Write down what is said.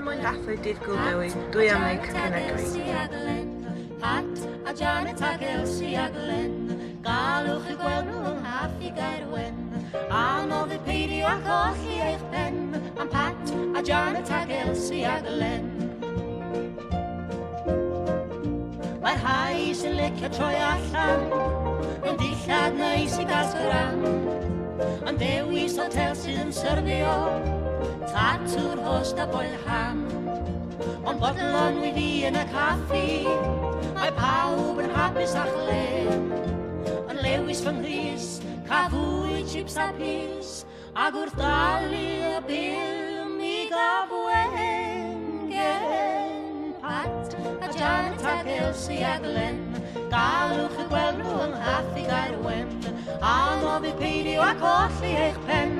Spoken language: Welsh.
mwyn dathlu Dydd Gŵyl Dewi, dwi am ei coginio. Pat a Janet ag Elsie a Glen, galwch y gweld nhw yng nghaffi gair wen. Anodd y peidio a colli eich pen, am Pat a Janet ag Elsie a Glen. Mae'r hai sy'n licio troi allan, yn dillad neis i gas gran. Yn dewis hotel sydd yn syrfio, tatw'r host a boel ham. Ond bodlon wy fi yn y caffi, mae pawb yn hapus a chle. Yn lewis fy nghrys, cafwy, chips a pys, ag wrth dalu y bil mi gafwen gen. Pat a Janet ag Elsie a Glen, galwch y gweld nhw yng nghaffi gair wen. Anodd y peidio a colli eich pen,